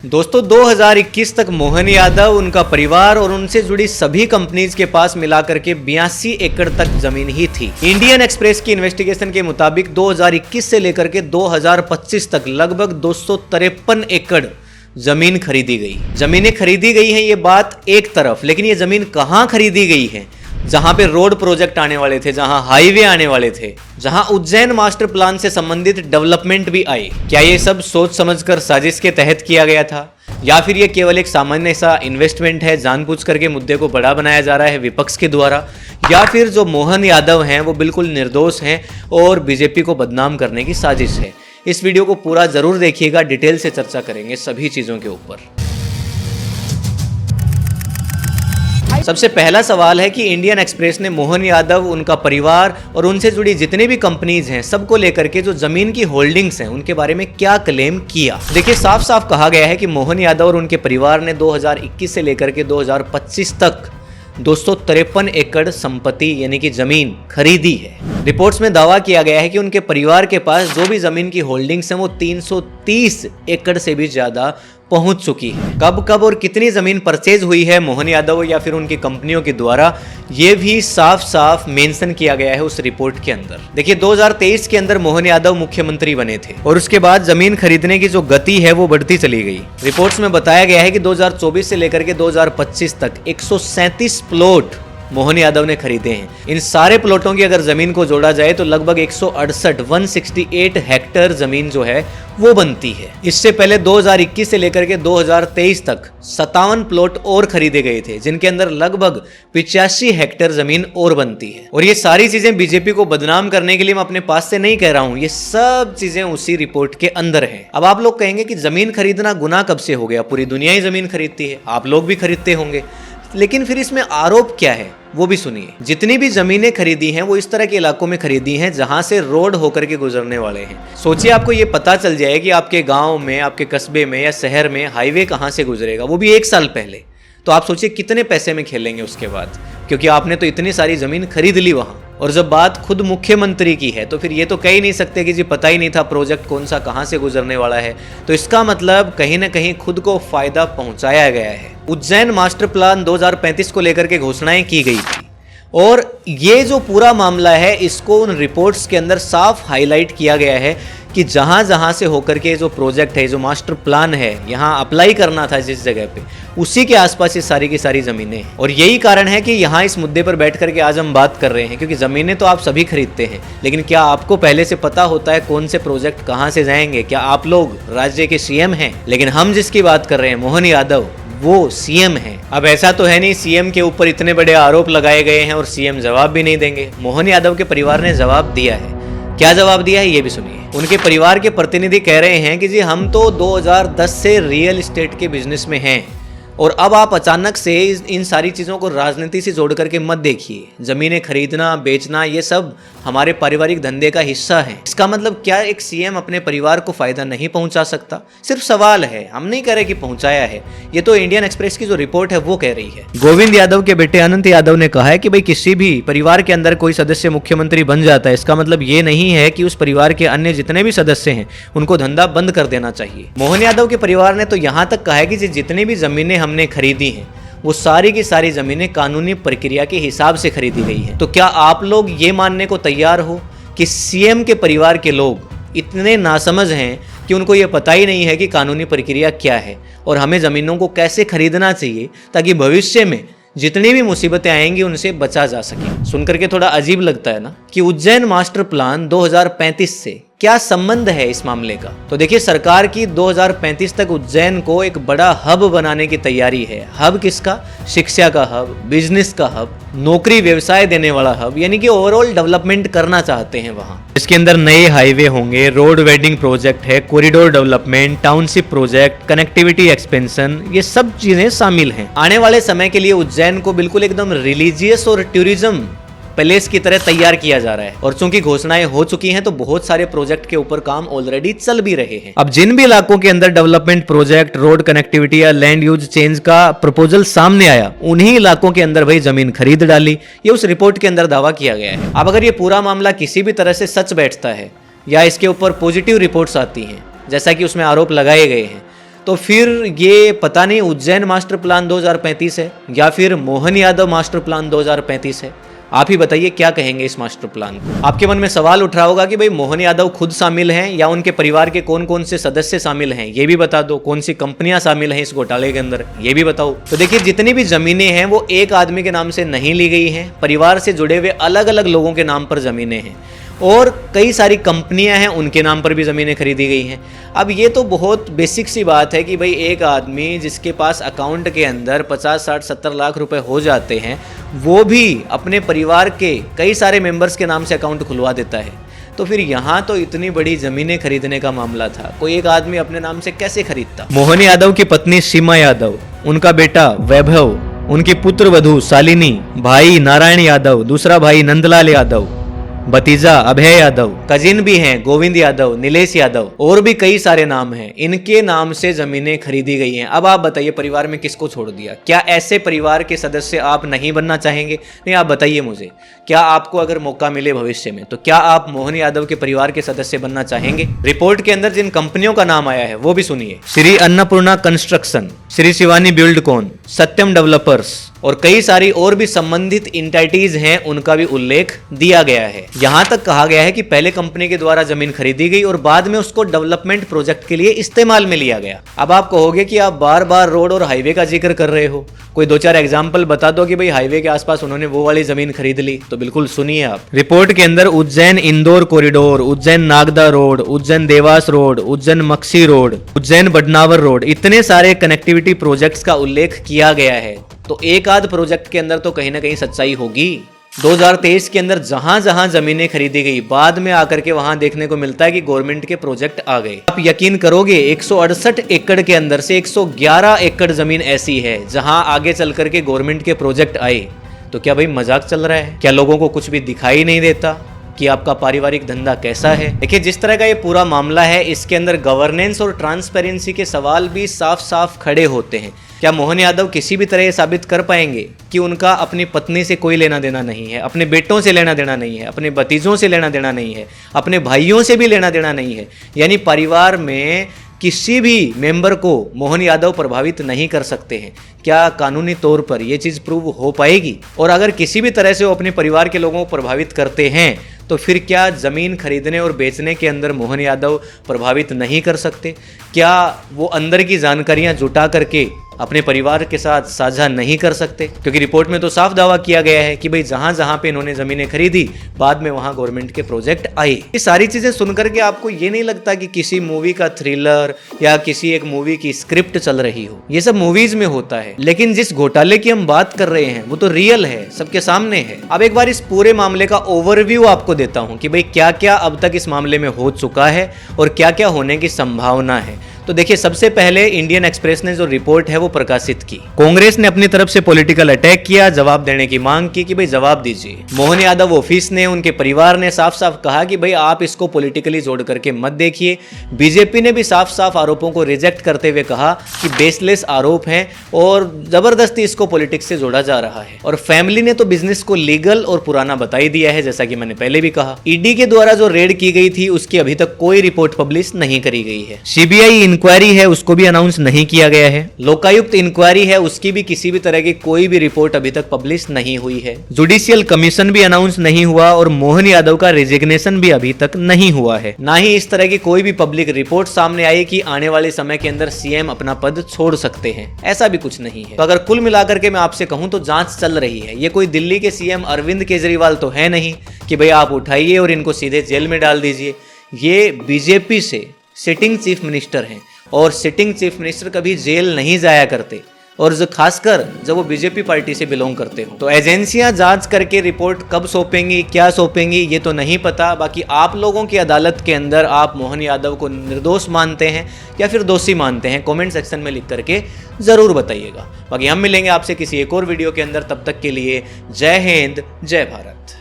दोस्तों 2021 तक मोहन यादव, उनका परिवार और उनसे जुड़ी सभी कंपनीज के पास मिलाकर के 82 एकड़ तक जमीन ही थी। इंडियन एक्सप्रेस की इन्वेस्टिगेशन के मुताबिक 2021 से लेकर के 2025 तक लगभग 253 एकड़ जमीन खरीदी गई। जमीनें खरीदी गई हैं ये बात एक तरफ, लेकिन ये जमीन कहाँ खरीदी गई है? जहां पे रोड प्रोजेक्ट आने वाले थे, जहां हाईवे आने वाले थे, जहां उज्जैन मास्टर प्लान से संबंधित डेवलपमेंट भी आई। क्या ये सब सोच समझकर साजिश के तहत किया गया था, या फिर ये केवल एक सामान्य सा इन्वेस्टमेंट है, जानबूझ करके मुद्दे को बड़ा बनाया जा रहा है विपक्ष के द्वारा, या फिर जो मोहन यादव हैं वो बिल्कुल निर्दोष हैं और बीजेपी को बदनाम करने की साजिश है? इस वीडियो को पूरा जरूर देखिएगा, डिटेल से चर्चा करेंगे सभी चीजों के ऊपर। सबसे पहला सवाल है कि इंडियन एक्सप्रेस ने मोहन यादव, उनका परिवार और उनसे जुड़ी जितनी भी कंपनीज हैं सबको लेकर के जो जमीन की होल्डिंग्स हैं उनके बारे में क्या क्लेम किया। देखिए, साफ साफ कहा गया है कि मोहन यादव और उनके परिवार ने 2021 से लेकर के 2025 तक 253 एकड़ संपत्ति यानी कि जमीन खरीदी है। रिपोर्ट्स में दावा किया गया है कि उनके परिवार के पास जो भी जमीन की होल्डिंग्स हैं वो 330 एकड़ से भी ज्यादा पहुंच चुकी है। कब और कितनी जमीन परचेज हुई है मोहन यादव या फिर उनकी कंपनियों के द्वारा, ये भी साफ साफ मेंशन किया गया है उस रिपोर्ट के अंदर। देखिए, 2023 के अंदर मोहन यादव मुख्यमंत्री बने थे और उसके बाद जमीन खरीदने की जो गति है वो बढ़ती चली गई। रिपोर्ट्स में बताया गया है कि 2024 से लेकर के 2025 तक 137 प्लॉट मोहन यादव ने खरीदे हैं। इन सारे प्लॉटों की अगर जमीन को जोड़ा जाए तो लगभग 168 हेक्टेयर जमीन जो है वो बनती है। इससे पहले 2021 से लेकर के 2023 तक 57 प्लॉट और खरीदे गए थे, जिनके अंदर लगभग 85 हेक्टेयर जमीन और बनती है। और ये सारी चीजें बीजेपी को बदनाम करने के लिए मैं अपने पास से नहीं कह रहा हूं, ये सब चीजें उसी रिपोर्ट के अंदर है। अब आप लोग कहेंगे कि जमीन खरीदना गुनाह कब से हो गया? पूरी दुनिया ही जमीन खरीदती है, आप लोग भी खरीदते होंगे, लेकिन फिर इसमें आरोप क्या है वो भी सुनिए। जितनी भी जमीनें खरीदी हैं वो इस तरह के इलाकों में खरीदी हैं जहां से रोड होकर के गुजरने वाले हैं। सोचिए, आपको ये पता चल जाए कि आपके गांव में, आपके कस्बे में या शहर में हाईवे कहां से गुजरेगा, वो भी 1 साल पहले, तो आप सोचिए कितने पैसे में खेलेंगे उसके बाद, क्योंकि आपने तो इतनी सारी जमीन खरीद ली वहां। और जब बात खुद मुख्यमंत्री की है तो फिर ये तो कह ही नहीं सकते कि जी पता ही नहीं था प्रोजेक्ट कौन सा कहां से गुजरने वाला है। तो इसका मतलब कहीं ना कहीं खुद को फायदा पहुंचाया गया है। उज्जैन मास्टर प्लान 2035 को लेकर के घोषणाएं की गई थी और ये जो पूरा मामला है इसको उन रिपोर्ट्स के अंदर साफ हाईलाइट किया गया है कि जहां जहां से होकर के जो प्रोजेक्ट है, जो मास्टर प्लान है, यहां अप्लाई करना था जिस जगह पे, उसी के आसपास ये सारी की सारी जमीनें हैं। और यही कारण है कि यहां इस मुद्दे पर बैठ करके आज हम बात कर रहे हैं, क्योंकि जमीनें तो आप सभी खरीदते हैं, लेकिन क्या आपको पहले से पता होता है कौन से प्रोजेक्ट कहां से जाएंगे? क्या आप लोग राज्य के सीएम हैं? लेकिन हम जिसकी बात कर रहे हैं मोहन यादव, वो सीएम है। अब ऐसा तो है नहीं सीएम के ऊपर इतने बड़े आरोप लगाए गए हैं और सीएम जवाब भी नहीं देंगे। मोहन यादव के परिवार ने जवाब दिया है। क्या जवाब दिया है ये भी सुनिए। उनके परिवार के प्रतिनिधि कह रहे हैं कि जी हम तो 2010 से रियल एस्टेट के बिजनेस में हैं और अब आप अचानक से इन सारी चीज़ों को राजनीति से जोड़ करके मत देखिए। ज़मीनें खरीदना, बेचना, ये सब हमारे पारिवारिक धंधे का हिस्सा है। इसका मतलब क्या एक सीएम अपने परिवार को फायदा नहीं पहुंचा सकता? सिर्फ सवाल है, हम नहीं कह रहे कि पहुंचाया है। ये तो इंडियन एक्सप्रेस की जो रिपोर्ट है वो कह रही है। गोविंद यादव के बेटे अनंत यादव ने कहा है कि भाई किसी भी परिवार के अंदर कोई सदस्य मुख्यमंत्री बन जाता है, इसका मतलब ये नहीं है कि उस परिवार के अन्य जितने भी सदस्य हैं उनको धंधा बंद कर देना चाहिए। मोहन यादव के परिवार ने तो यहाँ तक कहा है कि जितनी भी जमीनें हमने खरीदी हैं वो सारी की सारी जमीनें कानूनी प्रक्रिया के हिसाब से खरीदी गई हैं। तो क्या आप लोग ये मानने को तैयार हो कि सीएम के परिवार के लोग इतने नासमझ हैं कि उनको ये पता ही नहीं है कि कानूनी प्रक्रिया क्या है और हमें ज़मीनों को कैसे खरीदना चाहिए ताकि भविष्य में जितनी भी मुसीबतें आएंगी उनसे बचा जा सके? सुनकर के थोड़ा अजीब लगता है ना कि उज्जैन मास्टर प्लान 2035 से क्या संबंध है इस मामले का? तो देखिए, सरकार की 2035 तक उज्जैन को एक बड़ा हब बनाने की तैयारी है। हब किसका? शिक्षा का हब, बिजनेस का हब, नौकरी व्यवसाय देने वाला हब, यानी कि ओवरऑल डेवलपमेंट करना चाहते हैं वहां। इसके अंदर नए हाईवे होंगे, रोड वेडिंग प्रोजेक्ट है, corridor development, township project, connectivity expansion, ये सब चीजें शामिल हैं। आने वाले समय के लिए उज्जैन को बिल्कुल एकदम रिलीजियस और टूरिज्म पैलेस की तरह तैयार किया जा रहा है। और चूंकि घोषणाएं हो चुकी हैं तो बहुत सारे प्रोजेक्ट के ऊपर काम ऑलरेडी चल भी रहे हैं। अब जिन भी इलाकों के अंदर डेवलपमेंट प्रोजेक्ट, रोड कनेक्टिविटी या लैंड यूज चेंज का प्रपोजल सामने आया, उन्हीं इलाकों के अंदर भाई जमीन खरीद डाली। ये उस रिपोर्ट के अंदर दावा किया गया है। अब अगर ये पूरा मामला किसी भी तरह से सच बैठता है या इसके ऊपर पॉजिटिव रिपोर्ट्स आती हैं, जैसा कि उसमें आरोप लगाए गए हैं, तो फिर ये पता नहीं उज्जैन मास्टर प्लान 2035 है या फिर मोहन यादव मास्टर प्लान 2035 है। आप ही बताइए क्या कहेंगे इस मास्टर प्लान को। आपके मन में सवाल उठ रहा होगा कि भाई मोहन यादव खुद शामिल हैं या उनके परिवार के कौन कौन से सदस्य शामिल हैं, ये भी बता दो। कौन सी कंपनियां शामिल हैं इस घोटाले के अंदर, ये भी बताओ। तो देखिए, जितनी भी जमीनें हैं वो एक आदमी के नाम से नहीं ली गई हैं, परिवार से जुड़े हुए अलग अलग लोगों के नाम पर जमीनें हैं और कई सारी कंपनियां हैं उनके नाम पर भी ज़मीनें खरीदी गई हैं। अब ये तो बहुत बेसिक सी बात है कि भाई एक आदमी जिसके पास अकाउंट के अंदर 50, 60, 70 लाख रुपए हो जाते हैं, वो भी अपने परिवार के कई सारे मेंबर्स के नाम से अकाउंट खुलवा देता है। तो फिर यहाँ तो इतनी बड़ी ज़मीनें खरीदने का मामला था, कोई एक आदमी अपने नाम से कैसे खरीदता। मोहन यादव की पत्नी सीमा यादव, उनका बेटा वैभव, उनकी पुत्र वधू शालिनी, भाई नारायण यादव, दूसरा भाई नंदलाल यादव, भतीजा अभय यादव, कजिन भी हैं गोविंद यादव, नीलेश यादव और भी कई सारे नाम हैं। इनके नाम से जमीनें खरीदी गई हैं। अब आप बताइए परिवार में किसको छोड़ दिया? क्या ऐसे परिवार के सदस्य आप नहीं बनना चाहेंगे? नहीं, आप बताइए मुझे, क्या आपको अगर मौका मिले भविष्य में तो क्या आप मोहन यादव के परिवार के सदस्य बनना चाहेंगे? रिपोर्ट के अंदर जिन कंपनियों का नाम आया है वो भी सुनिए। श्री अन्नपूर्णा कंस्ट्रक्शन, श्री शिवानी बिल्डकॉन, सत्यम डेवलपर्स और कई सारी और भी संबंधित इंटाइटीज हैं, उनका भी उल्लेख दिया गया है। यहां तक कहा गया है कि पहले कंपनी के द्वारा जमीन खरीदी गई और बाद में उसको डेवलपमेंट प्रोजेक्ट के लिए इस्तेमाल में लिया गया। अब आप कहोगे कि आप बार बार रोड और हाईवे का जिक्र कर रहे हो, कोई 2-4 एग्जाम्पल बता दो कि भाई हाईवे के आसपास उन्होंने वो वाली जमीन खरीद ली। तो बिल्कुल सुनिए आप। रिपोर्ट के अंदर Ujjain Indore corridor, Ujjain Nagda road, Ujjain Dewas road, Ujjain Maksi road, Ujjain Badnawar road, इतने सारे कनेक्टिविटी प्रोजेक्ट्स का उल्लेख किया गया है। तो एक आध प्रोजेक्ट के अंदर तो कहीं ना कहीं सच्चाई होगी। 2023 के अंदर जहां जहां जमीनें खरीदी गई, बाद में आकर के वहां देखने को मिलता है कि गवर्नमेंट के प्रोजेक्ट आ गए। आप यकीन करोगे 168 एकड़ के अंदर से 111 एकड़ जमीन ऐसी है जहां आगे चल करके गवर्नमेंट के प्रोजेक्ट आए। तो क्या भाई मजाक चल रहा है? क्या लोगों को कुछ भी दिखाई नहीं देता कि आपका पारिवारिक धंधा कैसा है? देखिए, जिस तरह का ये पूरा मामला है, इसके अंदर गवर्नेंस और ट्रांसपेरेंसी के सवाल भी साफ साफ खड़े होते हैं। क्या मोहन यादव किसी भी तरह ये साबित कर पाएंगे कि उनका अपनी पत्नी से कोई लेना देना नहीं है, अपने बेटों से लेना देना नहीं है, अपने भतीजों से लेना देना नहीं है, अपने भाइयों से भी लेना देना नहीं है? यानी परिवार में किसी भी मेंबर को मोहन यादव प्रभावित नहीं कर सकते हैं। क्या कानूनी तौर पर यह चीज़ प्रूव हो पाएगी? और अगर किसी भी तरह से वो अपने परिवार के लोगों को प्रभावित करते हैं तो फिर क्या ज़मीन खरीदने और बेचने के अंदर मोहन यादव प्रभावित नहीं कर सकते? क्या वो अंदर की जानकारियां जुटा करके अपने परिवार के साथ साझा नहीं कर सकते? क्योंकि रिपोर्ट में तो साफ दावा किया गया है कि भाई जहां जहां पे इन्होंने ज़मीनें खरीदी, बाद में वहां गवर्नमेंट के प्रोजेक्ट आए। ये सारी चीज़ें सुनकर के आपको ये नहीं लगता कि किसी मूवी का थ्रिलर या किसी एक मूवी की स्क्रिप्ट चल रही हो? ये सब मूवीज में होता है, लेकिन जिस घोटाले की हम बात कर रहे हैं वो तो रियल है, सबके सामने है। अब एक बार इस पूरे मामले का ओवरव्यू आपको देता हूं कि भाई क्या क्या अब तक इस मामले में हो चुका है और क्या क्या होने की संभावना है। तो देखिए, सबसे पहले इंडियन एक्सप्रेस ने जो रिपोर्ट है वो प्रकाशित की। कांग्रेस ने अपनी तरफ से पॉलिटिकल अटैक किया, जवाब देने की मांग की कि भाई जवाब दीजिए। मोहन यादव ऑफिस ने, उनके परिवार ने साफ साफ कहा कि भाई आप इसको पॉलिटिकली जोड़ करके मत देखिए। बीजेपी ने भी साफ साफ आरोपों को रिजेक्ट करते हुए कहा कि बेसलेस आरोप हैं और जबरदस्ती इसको पॉलिटिक्स से जोड़ा जा रहा है। और फैमिली ने तो बिजनेस को लीगल और पुराना बता ही दिया है, जैसा कि मैंने पहले भी कहा। ईडी के द्वारा जो रेड की गई थी उसकी अभी तक कोई रिपोर्ट पब्लिश नहीं करी गई है। सीबीआई इंक्वायरी है उसको भी अनाउंस नहीं किया गया है। लोकायुक्त इंक्वायरी है उसकी भी किसी भी तरह की कोई भी रिपोर्ट अभी तक पब्लिश नहीं हुई है। जुडिशियल कमीशन भी अनाउंस नहीं हुआ और मोहन यादव का रेजिग्नेशन भी अभी तक नहीं हुआ है। ना ही इस तरह की कोई भी पब्लिक रिपोर्ट सामने आई कि आने वाले समय के अंदर सीएम अपना पद छोड़ सकते हैं, ऐसा भी कुछ नहीं है। तो अगर कुल मिलाकर के मैं आपसे कहूं तो जांच चल रही है। ये कोई दिल्ली के सीएम अरविंद केजरीवाल तो है नहीं कि भाई आप उठाइए और इनको सीधे जेल में डाल दीजिए। ये बीजेपी से सिटिंग चीफ मिनिस्टर हैं और सिटिंग चीफ मिनिस्टर कभी जेल नहीं जाया करते, और जो खासकर जब वो बीजेपी पार्टी से बिलोंग करते हो। तो एजेंसियां जांच करके रिपोर्ट कब सौंपेंगी, क्या सौंपेंगी, ये तो नहीं पता। बाकी आप लोगों की अदालत के अंदर आप मोहन यादव को निर्दोष मानते हैं या फिर दोषी मानते हैं, कमेंट सेक्शन में लिख करके ज़रूर बताइएगा। बाकी हम मिलेंगे आपसे किसी एक और वीडियो के अंदर, तब तक के लिए जय हिंद, जय भारत।